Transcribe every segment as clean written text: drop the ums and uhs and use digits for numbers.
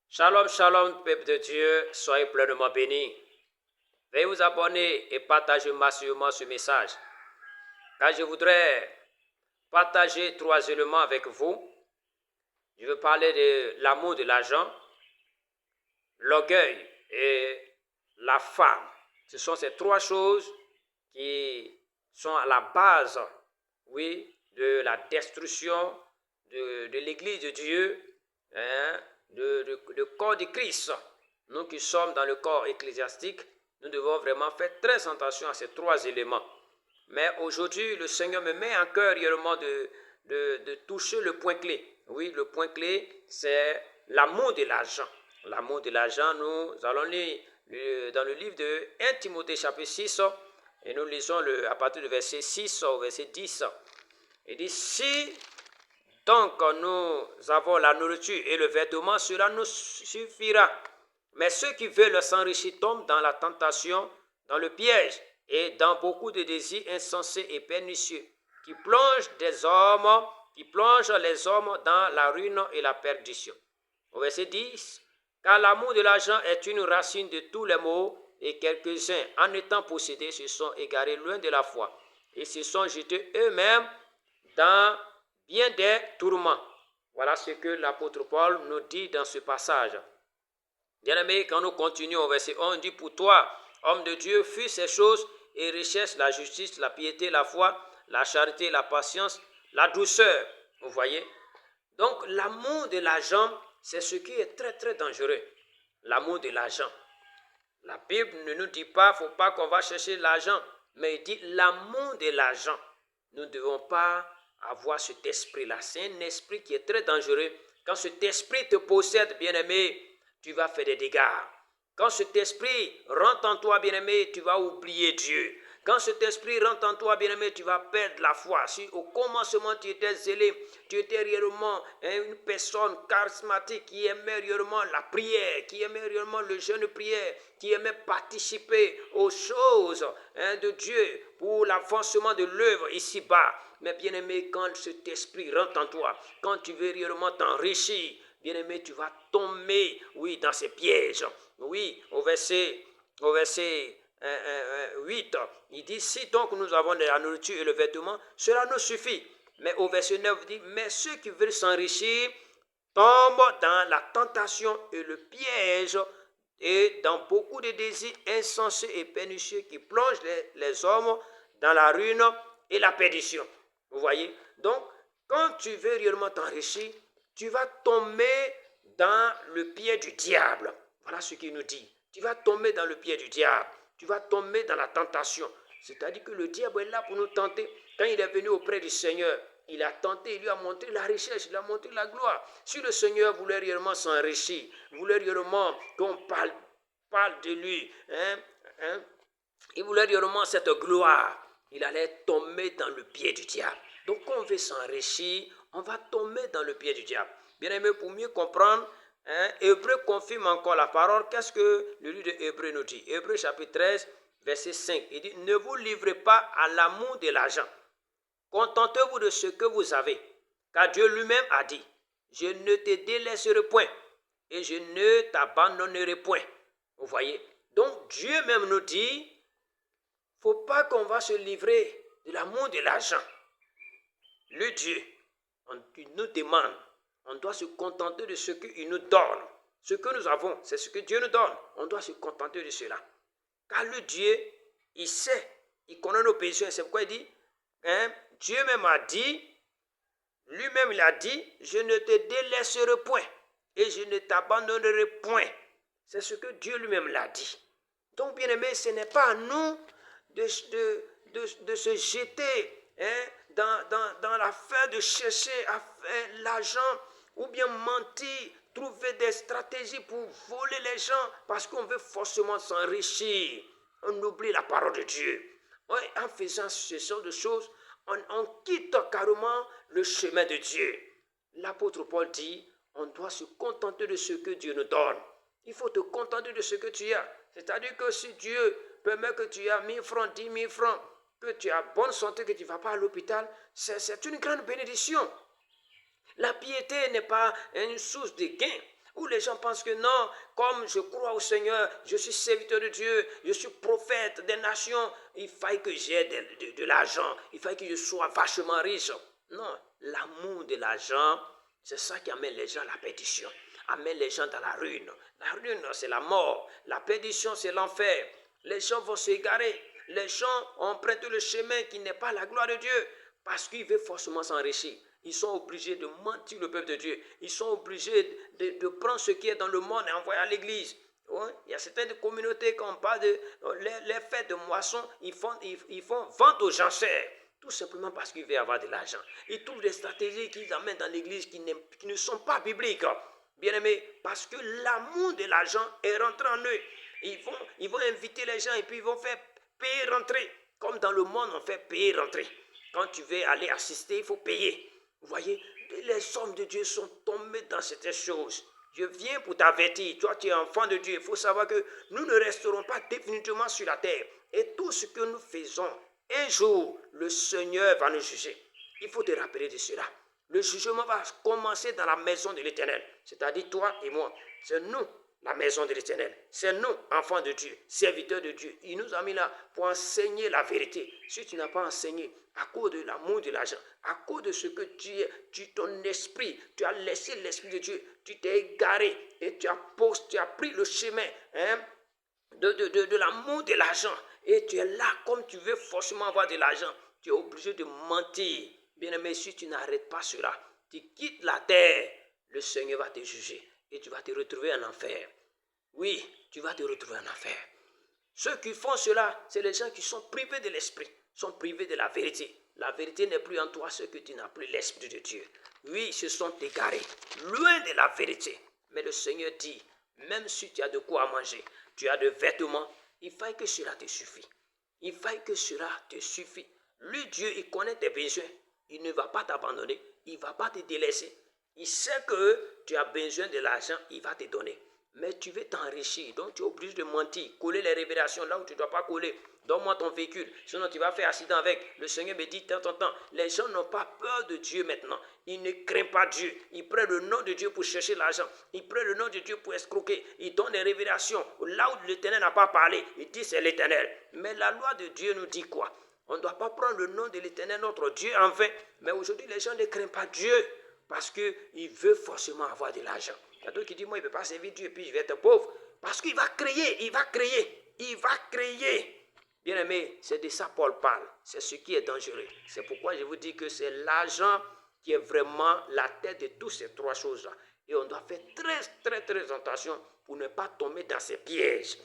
Shalom, shalom, peuple de Dieu, soyez pleinement bénis. Veuillez vous abonner et partager massivement ce message, car je voudrais partager 3 éléments avec vous. Je veux parler de l'amour de l'argent, l'orgueil et la femme. Ce sont ces 3 choses qui sont à la base, oui, de la destruction de l'Église de Dieu, de corps de Christ. Nous qui sommes dans le corps ecclésiastique, nous devons vraiment faire très attention à ces 3 éléments. Mais aujourd'hui, le Seigneur me met en cœur réellement de toucher le point clé. Oui, le point clé, c'est l'amour de l'argent. L'amour de l'argent, nous allons lire dans le livre de 1 Timothée chapitre 6, et nous lisons à partir du verset 6 au verset 10. Il dit, si donc nous avons la nourriture et le vêtement, cela nous suffira. Mais ceux qui veulent s'enrichir tombent dans la tentation, dans le piège et dans beaucoup de désirs insensés et pernicieux qui plongent les hommes dans la ruine et la perdition. Au verset 10, car l'amour de l'argent est une racine de tous les maux et quelques-uns, en étant possédés, se sont égarés loin de la foi et se sont jetés eux-mêmes dans bien des tourments. Voilà ce que l'apôtre Paul nous dit dans ce passage. Bien-aimés, quand nous continuons au verset 1, on dit, pour toi, homme de Dieu, fuis ces choses et recherche la justice, la piété, la foi, la charité, la patience, la douceur. Vous voyez? Donc, l'amour de l'argent, c'est ce qui est très, très dangereux. L'amour de l'argent. La Bible ne nous dit pas, il ne faut pas qu'on va chercher l'argent, mais il dit l'amour de l'argent. Nous ne devons pas avoir cet esprit-là. C'est un esprit qui est très dangereux. Quand cet esprit te possède, bien-aimé, tu vas faire des dégâts. Quand cet esprit rentre en toi, bien-aimé, tu vas oublier Dieu. Quand cet esprit rentre en toi, bien-aimé, tu vas perdre la foi. Si au commencement tu étais zélé, tu étais réellement une personne charismatique qui aimait réellement la prière, qui aimait réellement le jeûne de prière, qui aimait participer aux choses de Dieu pour l'avancement de l'œuvre ici-bas. Mais bien-aimé, quand cet esprit rentre en toi, quand tu veux réellement t'enrichir, bien-aimé, tu vas tomber, oui, dans ces pièges. Oui, au verset 8, il dit, si donc nous avons de la nourriture et le vêtement, cela nous suffit. Mais au verset 9, il dit, mais ceux qui veulent s'enrichir tombent dans la tentation et le piège et dans beaucoup de désirs insensés et pernicieux qui plongent les hommes dans la ruine et la perdition. Vous voyez? Donc, quand tu veux réellement t'enrichir, tu vas tomber dans le pied du diable. Voilà ce qu'il nous dit. Tu vas tomber dans le pied du diable. Tu vas tomber dans la tentation. C'est-à-dire que le diable est là pour nous tenter. Quand il est venu auprès du Seigneur, il a tenté, il lui a montré la richesse, il a montré la gloire. Si le Seigneur voulait réellement s'enrichir, voulait réellement qu'on parle de lui, il voulait réellement cette gloire, il allait tomber dans le pied du diable. Donc quand on veut s'enrichir, on va tomber dans le pied du diable. Bien aimé, pour mieux comprendre, Hébreu confirme encore la parole. Qu'est-ce que le livre de Hébreu nous dit? Hébreu chapitre 13, verset 5. Il dit, ne vous livrez pas à l'amour de l'argent. Contentez-vous de ce que vous avez. Car Dieu lui-même a dit, je ne te délaisserai point et je ne t'abandonnerai point. Vous voyez? Donc Dieu même nous dit, il ne faut pas qu'on va se livrer de l'amour de l'argent. Le Dieu, il nous demande, on doit se contenter de ce qu'il nous donne. Ce que nous avons, c'est ce que Dieu nous donne. On doit se contenter de cela. Car le Dieu, il sait, il connaît nos besoins. C'est pourquoi il dit, Dieu même a dit, lui-même il a dit, je ne te délaisserai point et je ne t'abandonnerai point. C'est ce que Dieu lui-même l'a dit. Donc, bien aimé, ce n'est pas à nous de se jeter dans l'affaire de chercher à faire l'argent ou bien mentir, trouver des stratégies pour voler les gens parce qu'on veut forcément s'enrichir. On oublie la parole de Dieu. En faisant ce genre de choses, on quitte carrément le chemin de Dieu. L'apôtre Paul dit, on doit se contenter de ce que Dieu nous donne. Il faut te contenter de ce que tu as. C'est-à-dire que si Dieu permet que tu aies 1000 francs, 10 000 francs, que tu as bonne santé, que tu ne vas pas à l'hôpital, c'est une grande bénédiction. La piété n'est pas une source de gain. où les gens pensent que non, comme je crois au Seigneur, je suis serviteur de Dieu, je suis prophète des nations, il faille que j'ai de l'argent, il faille que je sois vachement riche. Non, l'amour de l'argent, c'est ça qui amène les gens à la perdition, amène les gens dans la ruine. La ruine, c'est la mort. La perdition, c'est l'enfer. Les gens vont s'égarer. Les gens empruntent le chemin qui n'est pas la gloire de Dieu parce qu'ils veulent forcément s'enrichir. Ils sont obligés de mentir le peuple de Dieu. Ils sont obligés de prendre ce qui est dans le monde et envoyer à l'église. Ouais. Il y a certaines communautés, quand on parle de les fêtes de moisson, ils font vente aux enchères. Tout simplement parce qu'ils veulent avoir de l'argent. Ils trouvent des stratégies qu'ils amènent dans l'église qui ne sont pas bibliques. Bien aimé, parce que l'amour de l'argent est rentré en eux. Ils vont inviter les gens et puis ils vont faire payer rentrer. Comme dans le monde, on fait payer rentrer. Quand tu veux aller assister, il faut payer. Vous voyez, les hommes de Dieu sont tombés dans cette chose. Je viens pour t'avertir. Toi, tu es enfant de Dieu. Il faut savoir que nous ne resterons pas définitivement sur la terre. Et tout ce que nous faisons, un jour, le Seigneur va nous juger. Il faut te rappeler de cela. Le jugement va commencer dans la maison de l'Éternel. C'est-à-dire toi et moi. C'est nous, la maison de l'Éternel. C'est nous, enfants de Dieu, serviteurs de Dieu. Il nous a mis là pour enseigner la vérité. Si tu n'as pas enseigné à cause de l'amour de l'argent, à cause de ce que ton esprit, tu as laissé l'esprit de Dieu, tu t'es égaré et tu as pris le chemin de l'amour de l'argent. Et tu es là comme tu veux forcément avoir de l'argent. Tu es obligé de mentir. Bien-aimé, si tu n'arrêtes pas cela, tu quittes la terre, le Seigneur va te juger et tu vas te retrouver en enfer. Oui, tu vas te retrouver en enfer. Ceux qui font cela, c'est les gens qui sont privés de l'esprit, sont privés de la vérité. La vérité n'est plus en toi, ce que tu n'as plus l'esprit de Dieu. Oui, ils se sont égarés, loin de la vérité. Mais le Seigneur dit, même si tu as de quoi manger, tu as de vêtements, il faille que cela te suffit. Il faille que cela te suffit. Lui, Dieu, il connaît tes besoins. Il ne va pas t'abandonner. Il ne va pas te délaisser. Il sait que tu as besoin de l'argent, il va te donner. Mais tu veux t'enrichir, donc tu es obligé de mentir, coller les révélations là où tu ne dois pas coller. Donne-moi ton véhicule, sinon tu vas faire accident avec. Le Seigneur me dit, temps, les gens n'ont pas peur de Dieu maintenant. Ils ne craignent pas Dieu. Ils prennent le nom de Dieu pour chercher l'argent. Ils prennent le nom de Dieu pour escroquer. Ils donnent des révélations là où l'Éternel n'a pas parlé. Ils disent c'est l'Éternel. Mais la loi de Dieu nous dit quoi? On ne doit pas prendre le nom de l'Éternel, notre Dieu, en vain. Mais aujourd'hui, les gens ne craignent pas Dieu parce qu'ils veulent forcément avoir de l'argent. Il y a d'autres qui disent, moi, il ne peut pas servir Dieu et puis je vais être pauvre. Parce qu'il va créer, il va créer. Bien aimé, c'est de ça Paul parle. C'est ce qui est dangereux. C'est pourquoi je vous dis que c'est l'argent qui est vraiment la tête de toutes ces trois choses-là. Et on doit faire très attention pour ne pas tomber dans ces pièges.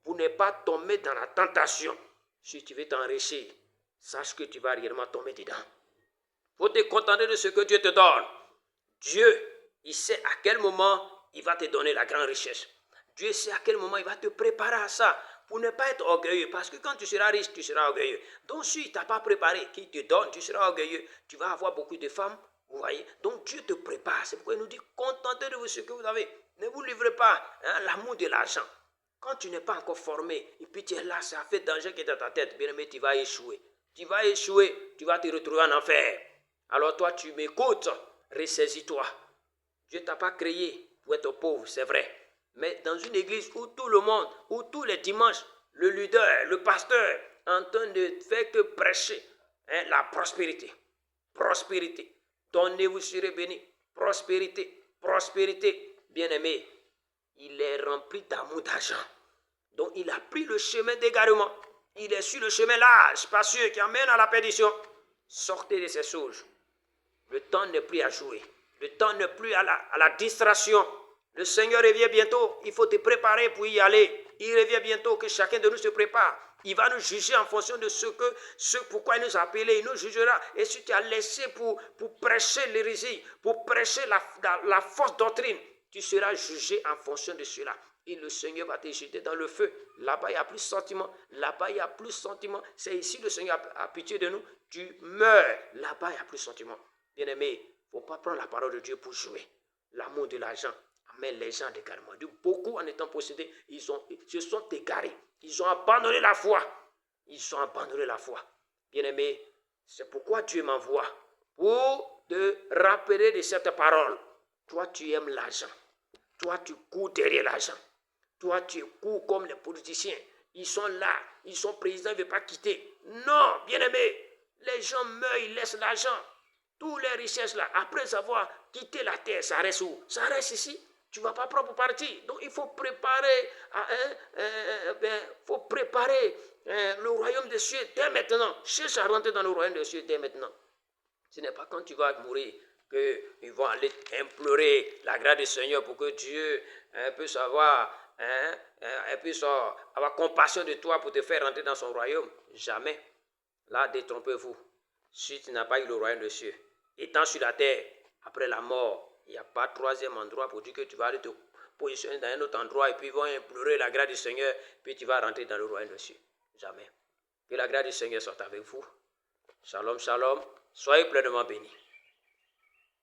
Pour ne pas tomber dans la tentation. Si tu veux t'enrichir, sache que tu vas réellement tomber dedans. Il faut te contenter de ce que Dieu te donne. Dieu, il sait à quel moment il va te donner la grande richesse. Dieu sait à quel moment il va te préparer à ça pour ne pas être orgueilleux. Parce que quand tu seras riche, tu seras orgueilleux. Donc si il ne t'a pas préparé, qu'il te donne, tu seras orgueilleux. Tu vas avoir beaucoup de femmes, vous voyez. Donc Dieu te prépare. C'est pourquoi il nous dit, contentez-vous de ce que vous avez. Ne vous livrez pas l'amour de l'argent. Quand tu n'es pas encore formé, et puis tu es là, ça fait danger qui est dans ta tête, bien aimé, tu vas échouer. Tu vas échouer, tu vas te retrouver en enfer. Alors toi, tu m'écoutes, ressaisis-toi. Dieu ne t'a pas créé pour être pauvre, c'est vrai. Mais dans une église où tout le monde, où tous les dimanches, le leader, le pasteur, en train de faire que prêcher la prospérité. Prospérité. Donnez, vous serez bénis. Prospérité. Prospérité. Bien-aimé, il est rempli d'amour d'argent. Donc il a pris le chemin d'égarement. Il est sur le chemin large, spacieux, qui amène à la perdition. Sortez de ces choses. Le temps n'est plus à jouer. Le temps n'est plus à la distraction. Le Seigneur revient bientôt. Il faut te préparer pour y aller. Il revient bientôt, que chacun de nous se prépare. Il va nous juger en fonction de ce pourquoi il nous a appelés. Il nous jugera. Et si tu as laissé pour prêcher l'hérésie, pour prêcher la fausse doctrine, tu seras jugé en fonction de cela. Et le Seigneur va te jeter dans le feu. Là-bas, il n'y a plus de sentiment. Là-bas, il n'y a plus de sentiment. C'est ici le Seigneur a pitié de nous. Tu meurs. Là-bas, il n'y a plus de sentiment. Bien-aimé, il ne faut pas prendre la parole de Dieu pour jouer. L'amour de l'argent amène les gens d'égarement. Beaucoup, en étant possédés, ils se sont égarés. Ils ont abandonné la foi. Ils ont abandonné la foi. Bien-aimé, c'est pourquoi Dieu m'envoie pour te rappeler de cette parole. Toi, tu aimes l'argent. Toi, tu cours derrière l'argent. Toi, tu cours comme les politiciens. Ils sont là, ils sont présidents, ils ne veulent pas quitter. Non, bien-aimé, les gens meurent, ils laissent l'argent. Toutes les richesses là, après avoir quitté la terre, ça reste où? Ça reste ici. Tu ne vas pas prendre parti. Donc il faut préparer, le royaume des cieux dès maintenant. Cherche à rentrer dans le royaume des cieux dès maintenant. Ce n'est pas quand tu vas mourir qu'ils vont aller implorer la grâce du Seigneur pour que Dieu puisse puisse avoir compassion de toi pour te faire rentrer dans son royaume. Jamais. Là, détrompez-vous. Si tu n'as pas eu le royaume des cieux, étant sur la terre, après la mort, il n'y a pas de troisième endroit pour dire que tu vas aller te positionner dans un autre endroit et puis ils vont implorer la grâce du Seigneur, puis tu vas rentrer dans le royaume des cieux. Jamais. Que la grâce du Seigneur soit avec vous. Shalom, shalom. Soyez pleinement bénis.